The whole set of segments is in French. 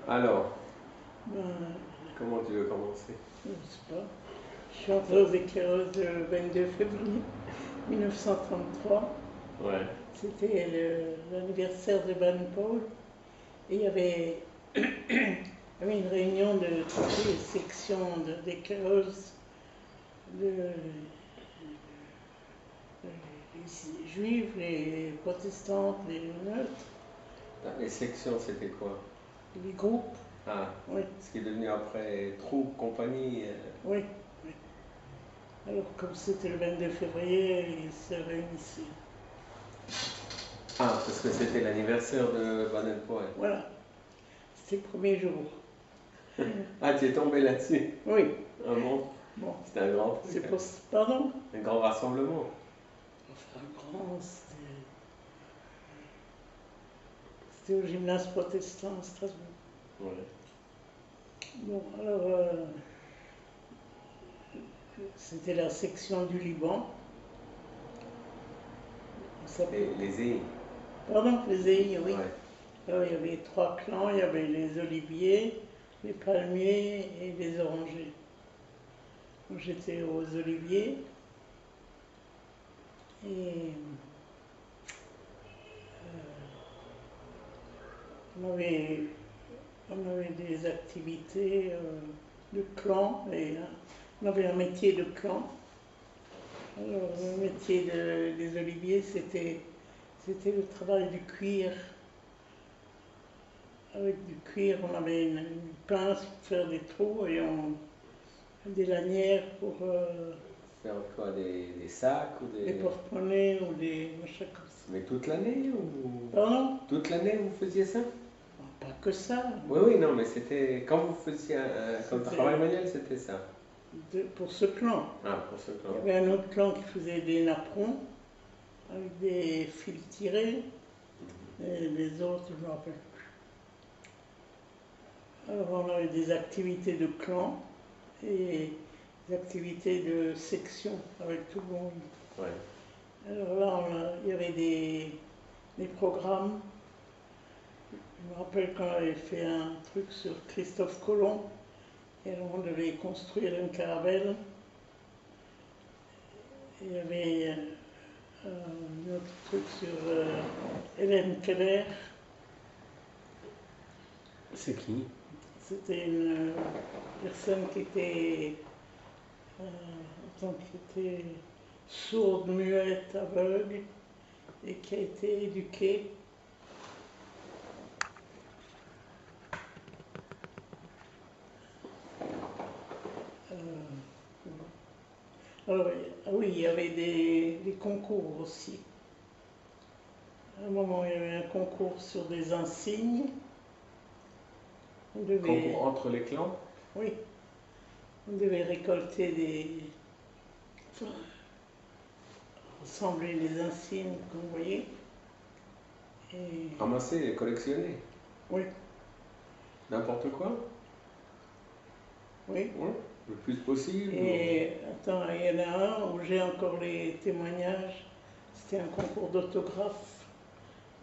Alors, Ben, comment tu veux commencer? je ne sais pas. Je suis entrée aux éclaireuses le 22 février 1933. Ouais. C'était l'anniversaire de Baden-Powell. Et il y avait une réunion de toutes les sections d'éclaireuses, les juifs, les protestantes, les neutres, Les sections, c'était quoi? les groupes. Ah, Oui, ce qui est devenu après troupe, compagnie. oui, oui. Alors, comme c'était le 22 février, ils se réunissaient. Ah, parce que c'était l'anniversaire de Baden-Powell. Voilà, c'était le premier jour. Ah, tu es tombé là-dessus? Oui, Ah bon? bon, C'était un grand truc, c'est hein. pour. Pardon? Un grand rassemblement. Enfin, grand, c'était au gymnase protestant à Strasbourg. Ouais. Bon, alors, c'était la section du Liban. On s'appelait. Les EI. Pardon, les EI, oui. Ouais. Alors, il y avait trois clans, il y avait les oliviers, les palmiers et les orangers. Donc, j'étais aux oliviers et on avait, on avait des activités de clan et on avait un métier de clan. Alors, le métier des oliviers, c'était le travail du cuir. Avec du cuir, on avait une pince pour faire des trous et des lanières pour Faire quoi? Des sacs ou des des. porte-monnaies ou des machins comme ça. Mais toute l'année ou. Pardon? Toute l'année vous faisiez ça? Pas que ça. Oui, oui, non, mais c'était. Quand vous faisiez comme C'était travail manuel, c'était ça. pour ce clan. Ah, pour ce Il y clan. avait un autre clan qui faisait des napperons avec des fils tirés et les autres, je ne me rappelle plus. Alors on avait des activités de clan et des activités de section avec tout le monde. Ouais. Alors là, il y avait des programmes. Je me rappelle quand on avait fait un truc sur Christophe Colomb, et alors on devait construire une caravelle. Il y avait un autre truc sur Hélène Keller. C'est qui? C'était une personne qui était, qui était sourde, muette, aveugle, et qui a été éduquée. Alors, ah oui, il y avait des concours aussi. À un moment, il y avait un concours sur des insignes. On devait, Concours entre les clans? oui, on devait récolter enfin, rassembler les insignes qu'on voyait. Et, Ramasser et collectionner. oui, N'importe quoi? oui. Ouais. Le plus possible. Et attends, il y en a un où j'ai encore les témoignages. C'était un concours d'autographes.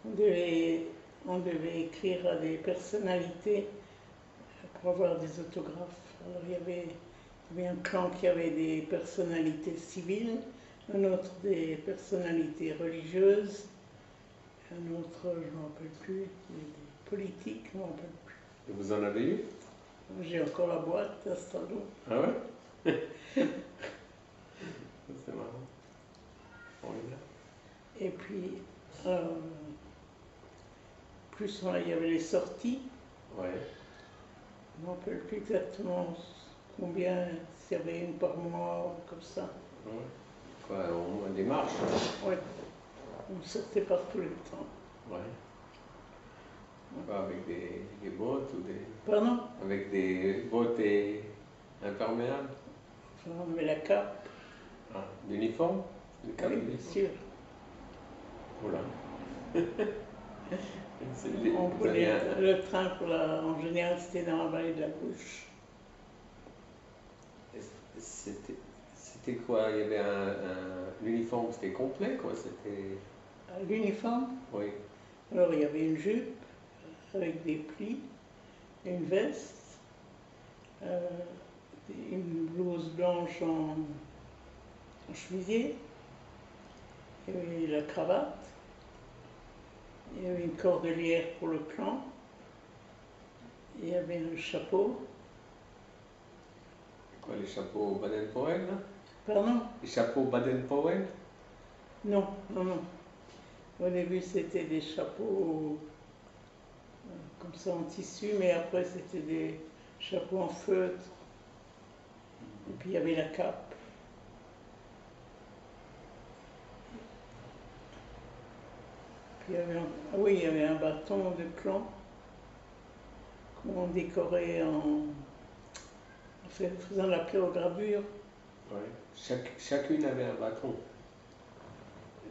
On devait écrire à des personnalités pour avoir des autographes. Alors il y avait un clan qui avait des personnalités civiles, un autre des personnalités religieuses, un autre, je ne me rappelle plus, des politiques, je ne me rappelle plus. Et vous en avez eu? J'ai encore la boîte à Strasbourg. Ah ouais? C'est marrant. Formidable. Et puis, plus il y avait les sorties. Ouais. Je ne me rappelle plus exactement combien, s'il y avait une par mois ou comme ça. Ouais. Quoi, au moins des marches? Oui, on sortait pas tout le temps. Ouais. Quoi, avec des bottes ou des. Pardon? Avec des bottes et imperméables? Enfin, on avait la cape. Ah, d'uniforme? Une cape Oui, bien d'uniforme? sûr. Voilà. On Vous aviez prenait le train en général, c'était dans la vallée de la Bouche. C'était quoi? Il y avait l'uniforme, c'était complet, quoi? C'était. L'uniforme, Oui. alors il y avait une jupe avec des plis, et une veste, euh, une blouse blanche en chemisier, il y avait la cravate, il y avait une cordelière pour le clan, il y avait le chapeau. Quoi, les chapeaux Baden-Powell, là? Pardon? Les chapeaux Baden-Powell? Non, non, non. Au début, c'était des chapeaux comme ça en tissu, mais après, c'était des chapeaux en feutre. Et puis, il y avait la cape. Puis, ah oui, il y avait un bâton de clan qu'on décorait en faisant la pyrogravure. Ouais. Chacune avait un bâton.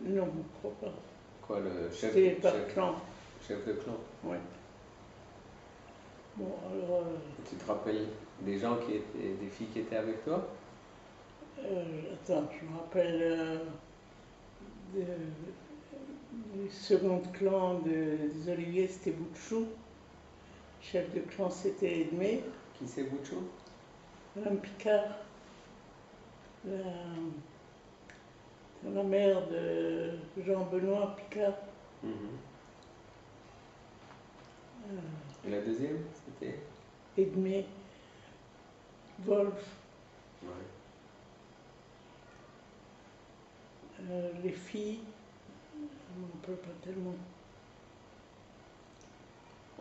Non, je ne crois pas. Quoi, le chef, C'était par clan. chef de clan? Oui. Bon, alors. Tu te rappelles des gens qui étaient, des filles qui étaient avec toi? Attends, je me rappelle du second clan des Oliviers, c'était Boutchou. Chef de clan, c'était Edmé. Qui c'est Bouchou? Madame Picard, la mère de Jean-Benoît Picard. Et la deuxième, c'était? Edmé, Wolf. Ouais. Les filles, je ne me rappelle pas tellement.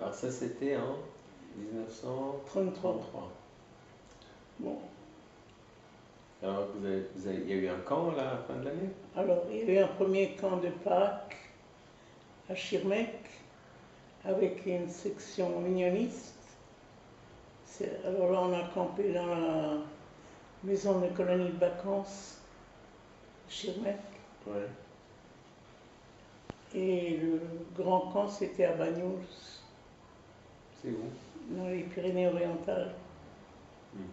Alors ça, c'était en 1933. Bon. Alors, il y a eu un camp là, à la fin de l'année? Alors, il y a eu un premier camp de Pâques à Schirmeck, avec une section unioniste. Alors là, on a campé dans la maison de colonie de vacances de Schirmeck. Ouais. Et le grand camp, c'était à Bagnols, C'est où? dans les Pyrénées-Orientales. Mhm.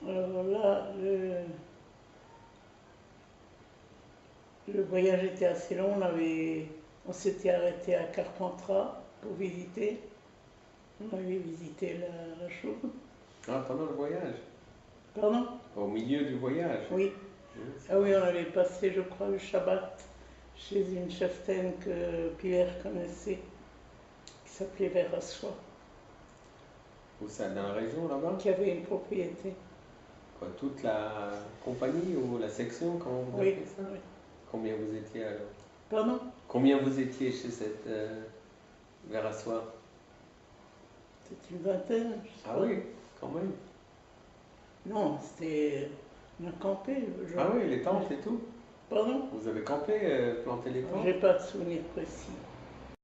Alors là, le voyage était assez long. On s'était arrêté à Carpentras pour visiter. On avait visité la chose. Ah, pendant le voyage? Pardon? Au milieu du voyage? Oui. Ah oui, on avait passé, je crois, le Shabbat chez une cheftaine que Pierre connaissait, qui s'appelait Verassois, Où ça, dans la région là-bas? qui avait une propriété. Quoi, toute la compagnie ou la section, comment vous Oui, appelez ça? oui. Combien vous étiez alors? Pardon? Combien vous étiez chez cette Verassois? C'était une vingtaine, je sais Ah pas. oui, quand même. Non, c'était. On a campé le jour. Ah oui, les tentes et tout? Pardon? Vous avez campé, planté les tentes? J'ai pas de souvenir précis.